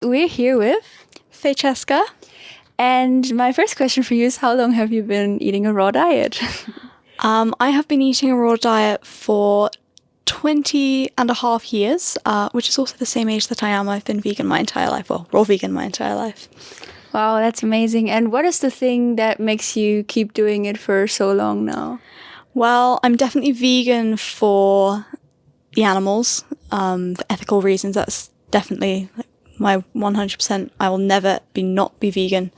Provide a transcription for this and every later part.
We're here with Faychesca. and my first question for you is, how long have you been eating a raw diet? I have been eating a raw diet for 20 and a half years, which is also the same age that I am. I've been vegan my entire life, well, raw vegan my entire life. Wow, that's amazing. And what is the thing that makes you keep doing it for so long now? Well, I'm definitely vegan for the animals, for ethical reasons. That's definitely my 100%. I will never not be vegan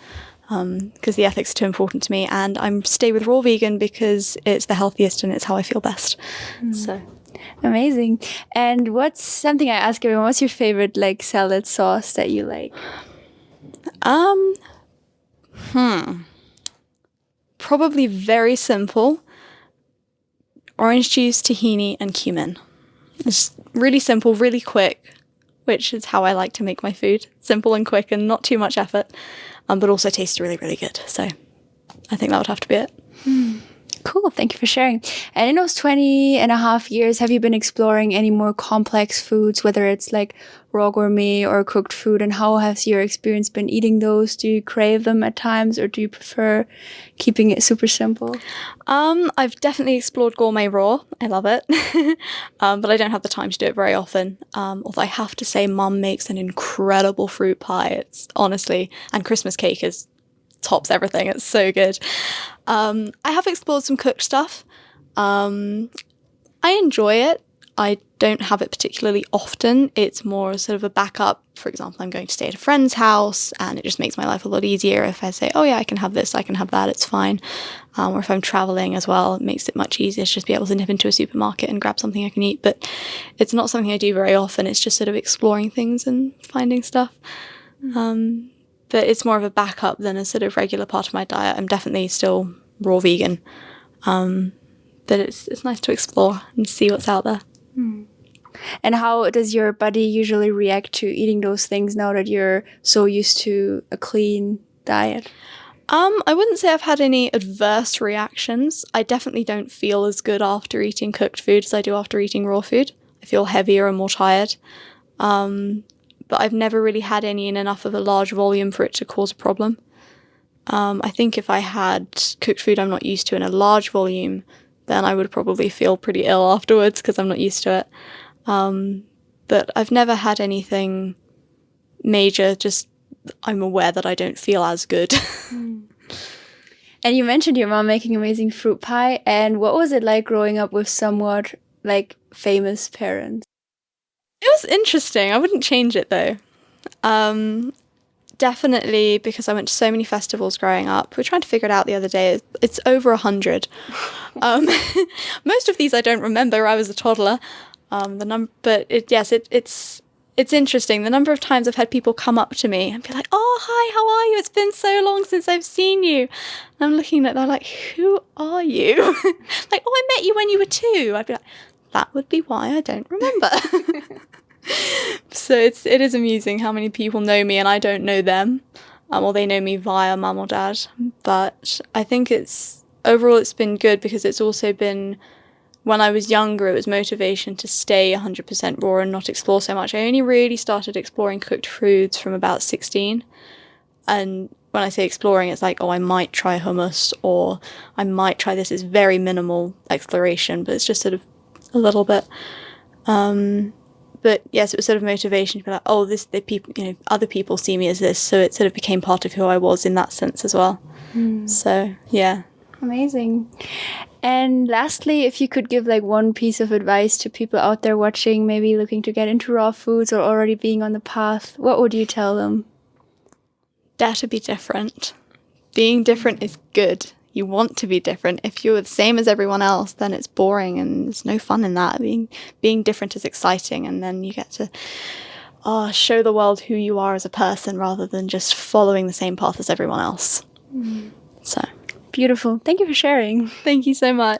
because the ethics are too important to me. And I'm stay with raw vegan because it's the healthiest and it's how I feel best. So Amazing. And what's something I ask everyone, what's your favorite salad sauce that you like? Probably very simple. Orange juice, tahini, and cumin. It's really simple, really quick, which is how I like to make my food. Simple and quick and not too much effort, but also tastes really, really good. So I think that would have to be it. Cool. Thank you for sharing. And in those 20 and a half years, have you been exploring any more complex foods, whether it's like raw gourmet or cooked food? And how has your experience been eating those? Do you crave them at times, or do you prefer keeping it super simple? I've definitely explored gourmet raw. I love it. But I don't have the time to do it very often. Although I have to say, Mum makes an incredible fruit pie. It's honestly, and Christmas cake is tops everything. It's so good. I have explored some cooked stuff. I enjoy it. I don't have it particularly often. It's more sort of a backup. For example, I'm going to stay at a friend's house and it just makes my life a lot easier if I say, oh yeah, I can have this, I can have that, it's fine. Or if I'm traveling as well, it makes it much easier to just be able to nip into a supermarket and grab something I can eat. But it's not something I do very often. It's just sort of exploring things and finding stuff. But it's more of a backup than a sort of regular part of my diet. I'm definitely still raw vegan. But it's nice to explore and see what's out there. And how does your body usually react to eating those things now that you're so used to a clean diet? I wouldn't say I've had any adverse reactions. I definitely don't feel as good after eating cooked food as I do after eating raw food. I feel heavier and more tired. But I've never really had any in enough of a large volume for it to cause a problem. I think if I had cooked food I'm not used to in a large volume, then I would probably feel pretty ill afterwards because I'm not used to it. But I've never had anything major, just I'm aware that I don't feel as good. And you mentioned your mom making amazing fruit pie. And what was it like growing up with somewhat famous parents? It was interesting. I wouldn't change it though. Definitely because I went to so many festivals growing up. We were trying to figure it out the other day. It's over 100. Most of these I don't remember. I was a toddler. But it's interesting. The number of times I've had people come up to me and be like, "Oh, hi, how are you? It's been so long since I've seen you." And I'm looking at them like, "Who are you?" Like, "Oh, I met you when you were 2." I'd be like, "That would be why I don't remember." So it is amusing how many people know me and I don't know them, or they know me via mum or dad. But I think overall it's been good because it's also been, when I was younger, it was motivation to stay 100% raw and not explore so much. I only really started exploring cooked foods from about 16. And when I say exploring, it's like, oh, I might try hummus or I might try this. It's very minimal exploration, but it's just sort of a little bit. But yes, it was sort of motivation to be like, oh, other people see me as this. So it sort of became part of who I was in that sense as well. So, yeah. Amazing. And lastly, if you could give one piece of advice to people out there watching, maybe looking to get into raw foods or already being on the path, what would you tell them? Dare to be different. Being different is good. You want to be different. If you're the same as everyone else, then it's boring and there's no fun in that. Being different is exciting, and then you get to show the world who you are as a person rather than just following the same path as everyone else. So beautiful. Thank you for sharing. Thank you so much.